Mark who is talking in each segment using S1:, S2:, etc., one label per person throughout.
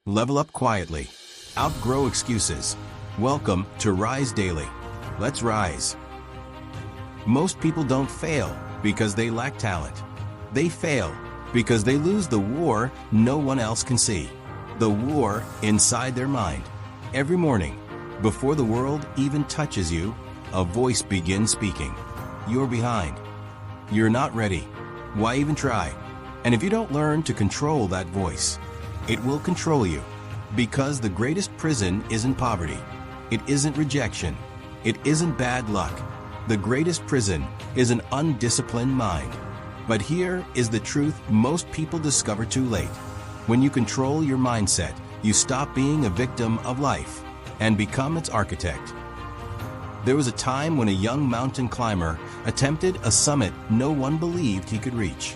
S1: Level up quietly. Outgrow excuses. Welcome to RiseDaily. Let's rise. Most people don't fail because they lack talent. They fail because they lose the war no one else can see. The war inside their mind. Every morning, before the world even touches you, a voice begins speaking. You're behind. You're not ready. Why even try? And if you don't learn to control that voice, it will control you. Because the greatest prison isn't poverty. It isn't rejection. It isn't bad luck. The greatest prison is an undisciplined mind. But here is the truth most people discover too late. When you control your mindset, you stop being a victim of life and become its architect. There was a time when a young mountain climber attempted a summit no one believed he could reach.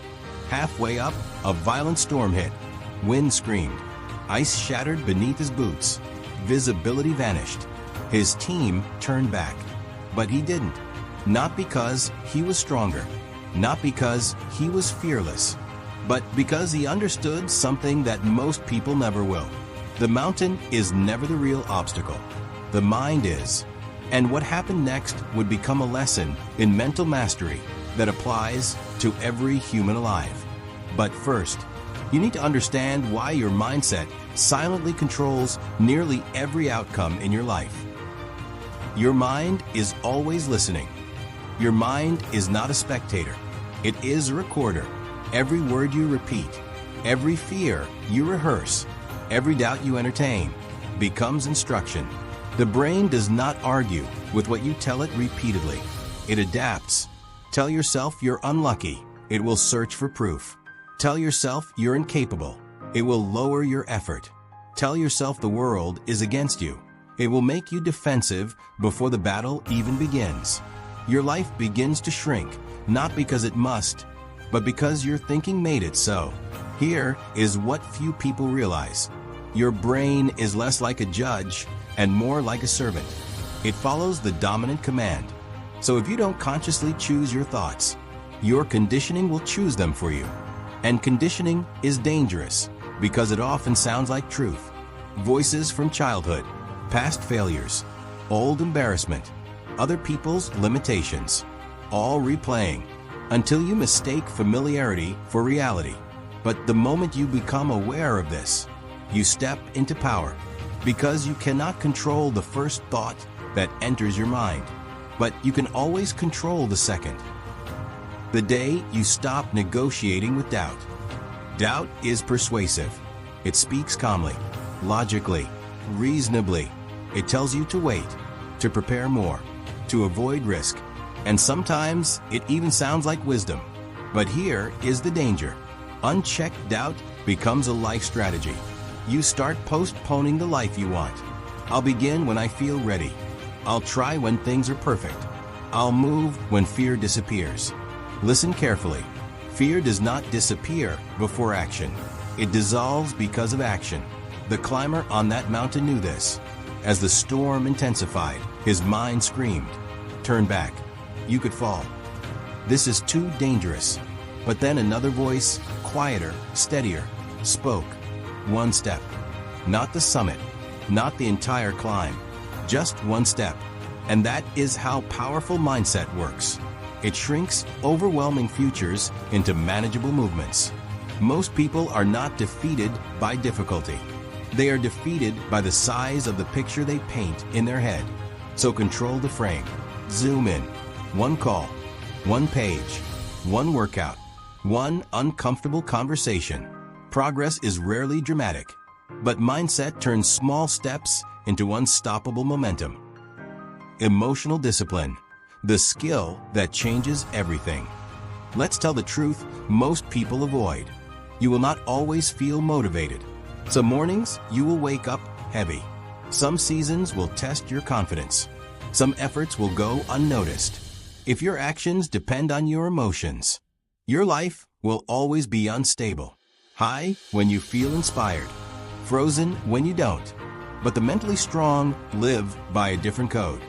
S1: Halfway up, a violent storm hit. Wind screamed. Ice shattered beneath his boots. Visibility vanished. His team turned back. But he didn't. Not because he was stronger. Not because he was fearless. But because he understood something that most people never will. The mountain is never the real obstacle. The mind is. And what happened next would become a lesson in mental mastery that applies to every human alive. But first, you need to understand why your mindset silently controls nearly every outcome in your life. Your mind is always listening. Your mind is not a spectator. It is a recorder. Every word you repeat, every fear you rehearse, every doubt you entertain becomes instruction. The brain does not argue with what you tell it repeatedly. It adapts. Tell yourself you're unlucky. It will search for proof. Tell yourself you're incapable. It will lower your effort. Tell yourself the world is against you. It will make you defensive before the battle even begins. Your life begins to shrink, not because it must, but because your thinking made it so. Here is what few people realize. Your brain is less like a judge and more like a servant. It follows the dominant command. So if you don't consciously choose your thoughts, your conditioning will choose them for you. And conditioning is dangerous because it often sounds like truth. Voices from childhood, past failures, old embarrassment, other people's limitations, all replaying until you mistake familiarity for reality. But the moment you become aware of this, you step into power because you cannot control the first thought that enters your mind, but you can always control the second. The day you stop negotiating with doubt. Doubt is persuasive. It speaks calmly, logically, reasonably. It tells you to wait, to prepare more, to avoid risk, and sometimes it even sounds like wisdom. But here is the danger. Unchecked doubt becomes a life strategy. You start postponing the life you want. I'll begin when I feel ready. I'll try when things are perfect. I'll move when fear disappears. Listen carefully. Fear does not disappear before action. It dissolves because of action. The climber on that mountain knew this. As the storm intensified, his mind screamed, "Turn back. You could fall. This is too dangerous." But then another voice, quieter, steadier, spoke. One step. Not the summit, not the entire climb. Just one step. And that is how powerful mindset works. It shrinks overwhelming futures into manageable movements. Most people are not defeated by difficulty. They are defeated by the size of the picture they paint in their head. So control the frame. Zoom in. One call, one page, one workout, one uncomfortable conversation. Progress is rarely dramatic, but mindset turns small steps into unstoppable momentum. Emotional discipline. The skill that changes everything. Let's tell the truth most people avoid. You will not always feel motivated. Some mornings you will wake up heavy. Some seasons will test your confidence. Some efforts will go unnoticed. If your actions depend on your emotions, your life will always be unstable. High when you feel inspired. Frozen when you don't. But the mentally strong live by a different code.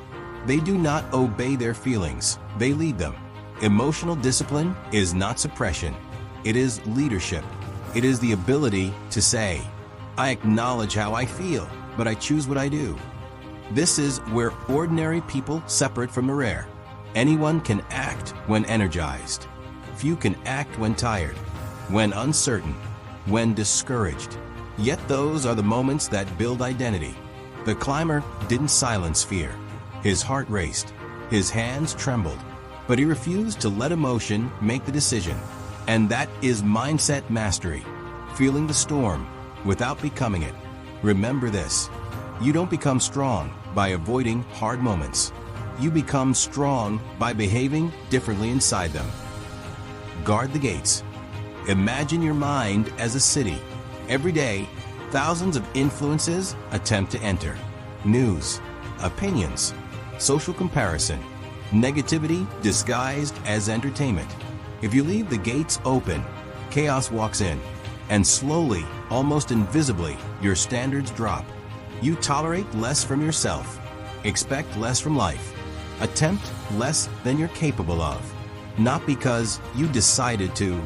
S1: They do not obey their feelings, they lead them. Emotional discipline is not suppression. It is leadership. It is the ability to say, I acknowledge how I feel, but I choose what I do. This is where ordinary people separate from the rare. Anyone can act when energized. Few can act when tired, when uncertain, when discouraged. Yet those are the moments that build identity. The climber didn't silence fear. His heart raced. His hands trembled. But he refused to let emotion make the decision. And that is mindset mastery. Feeling the storm without becoming it. Remember this. You don't become strong by avoiding hard moments. You become strong by behaving differently inside them. Guard the gates. Imagine your mind as a city. Every day, thousands of influences attempt to enter. News, opinions, social comparison, negativity disguised as entertainment. If you leave the gates open, chaos walks in, and slowly, almost invisibly, your standards drop. You tolerate less from yourself, expect less from life, attempt less than you're capable of. Not because you decided to,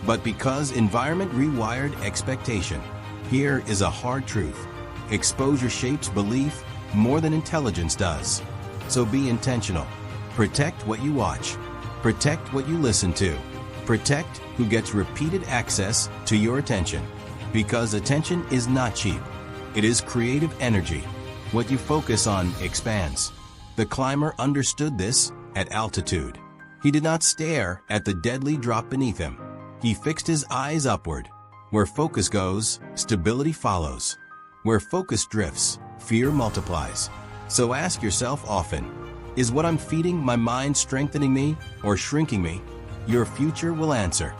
S1: but because environment rewired expectation. Here is a hard truth. Exposure shapes belief more than intelligence does. So be intentional. Protect what you watch. Protect what you listen to. Protect who gets repeated access to your attention. Because attention is not cheap. It is creative energy. What you focus on expands. The climber understood this at altitude. He did not stare at the deadly drop beneath him. He fixed his eyes upward. Where focus goes, stability follows. Where focus drifts, fear multiplies. So ask yourself often, is what I'm feeding my mind strengthening me or shrinking me? Your future will answer.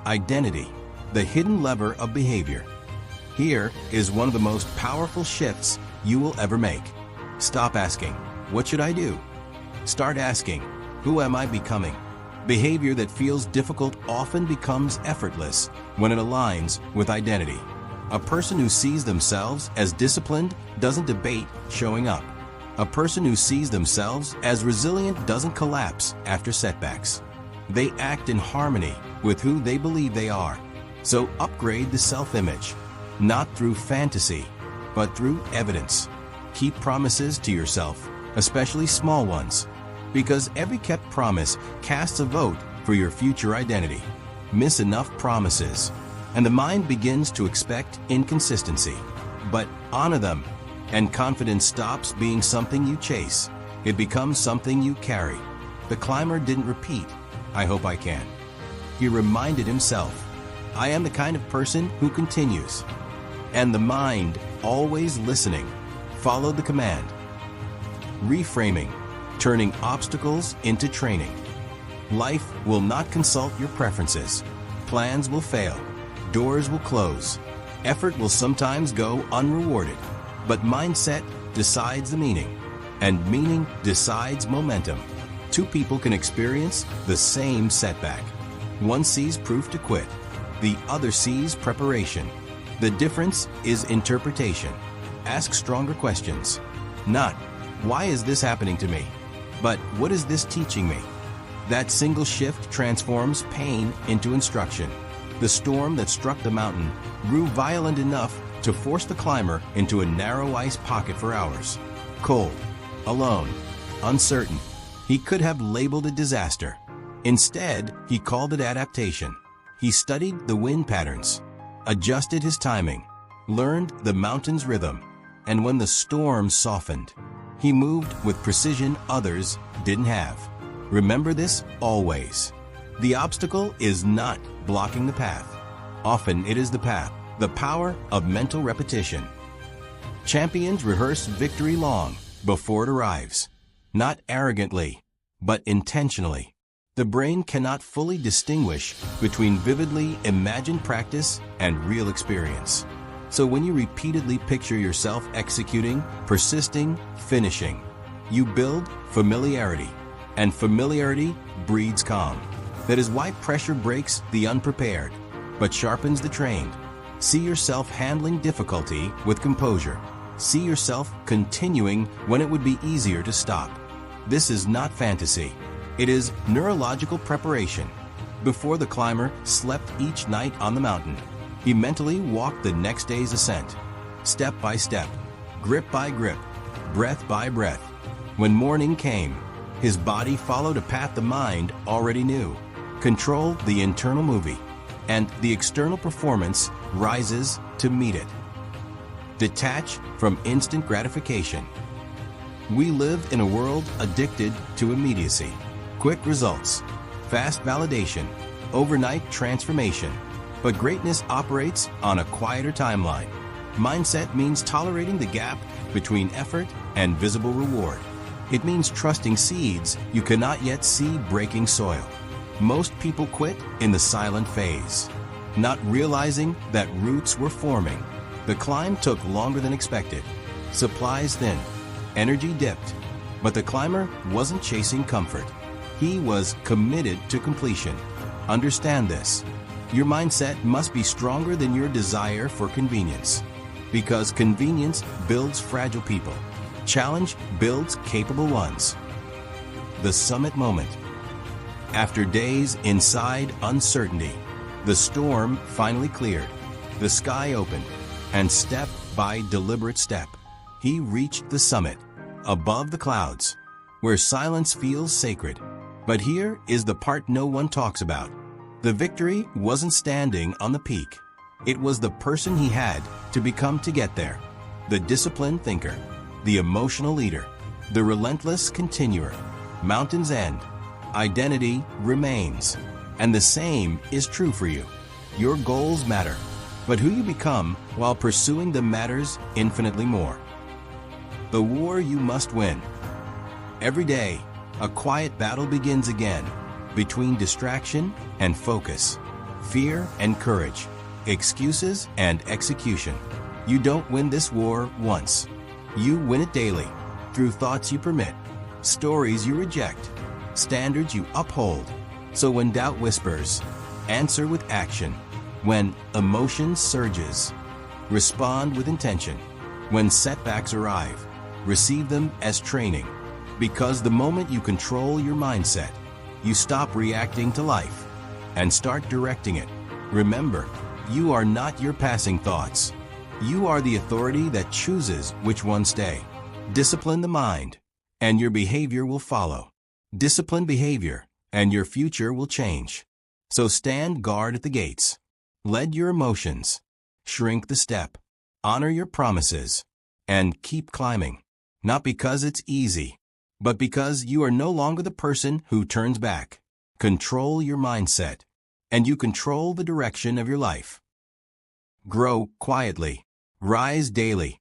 S1: Identity, the hidden lever of behavior. Here is one of the most powerful shifts you will ever make. Stop asking, what should I do? Start asking, who am I becoming? Behavior that feels difficult often becomes effortless when it aligns with identity. A person who sees themselves as disciplined doesn't debate showing up. A person who sees themselves as resilient doesn't collapse after setbacks. They act in harmony with who they believe they are. So upgrade the self-image, not through fantasy, but through evidence. Keep promises to yourself, especially small ones, because every kept promise casts a vote for your future identity. Miss enough promises, and the mind begins to expect inconsistency. But honor them, and confidence stops being something you chase. It becomes something you carry. The climber didn't repeat, I hope I can. He reminded himself, I am the kind of person who continues. And the mind, always listening, followed the command. Reframing, turning obstacles into training. Life will not consult your preferences. Plans will fail. Doors will close. Effort will sometimes go unrewarded. But mindset decides the meaning, and meaning decides momentum. Two people can experience the same setback. One sees proof to quit. The other sees preparation. The difference is interpretation. Ask stronger questions. Not, why is this happening to me? But what is this teaching me? That single shift transforms pain into instruction. The storm that struck the mountain grew violent enough to force the climber into a narrow ice pocket for hours. Cold, alone, uncertain. He could have labeled it disaster. Instead, he called it adaptation. He studied the wind patterns, adjusted his timing, learned the mountain's rhythm, and when the storm softened, he moved with precision others didn't have. Remember this always. The obstacle is not blocking the path. Often it is the path. The power of mental repetition. Champions rehearse victory long before it arrives. Not arrogantly, but intentionally. The brain cannot fully distinguish between vividly imagined practice and real experience. So when you repeatedly picture yourself executing, persisting, finishing, you build familiarity, and familiarity breeds calm. That is why pressure breaks the unprepared, but sharpens the trained. See yourself handling difficulty with composure. See yourself continuing when it would be easier to stop. This is not fantasy. It is neurological preparation. Before the climber slept each night on the mountain, He mentally walked the next day's ascent, step by step, grip by grip, breath by breath. When morning came, his body followed a path the mind already knew. Control the internal movie, and the external performance rises to meet it. Detach from instant gratification. We live in a world addicted to immediacy, quick results, fast validation, overnight transformation. But greatness operates on a quieter timeline. Mindset means tolerating the gap between effort and visible reward. It means trusting seeds you cannot yet see breaking soil. Most people quit in the silent phase, not realizing that roots were forming. The climb took longer than expected. Supplies thinned, energy dipped, but the climber wasn't chasing comfort. He was committed to completion. Understand this. Your mindset must be stronger than your desire for convenience, because convenience builds fragile people. Challenge builds capable ones. The summit moment. After days inside uncertainty, the storm finally cleared. The sky opened, and step by deliberate step, he reached the summit, above the clouds, where silence feels sacred. But here is the part no one talks about. The victory wasn't standing on the peak. It was the person he had to become to get there. The disciplined thinker, the emotional leader, the relentless continuer. Mountains end. Identity remains. And the same is true for you. Your goals matter, but who you become while pursuing them matters infinitely more. The war you must win. Every day, a quiet battle begins again, between distraction and focus, fear and courage, excuses and execution. You don't win this war once. You win it daily, through thoughts you permit, stories you reject, standards you uphold. So when doubt whispers, answer with action. When emotion surges, respond with intention. When setbacks arrive, receive them as training. Because the moment you control your mindset, you stop reacting to life and start directing it. Remember, you are not your passing thoughts. You are the authority that chooses which ones stay. Discipline the mind, and your behavior will follow. Discipline behavior, and your future will change. So stand guard at the gates. Lead your emotions. Shrink the step. Honor your promises. And keep climbing. Not because it's easy, but because you are no longer the person who turns back. Control your mindset, and you control the direction of your life. Grow quietly. Rise daily.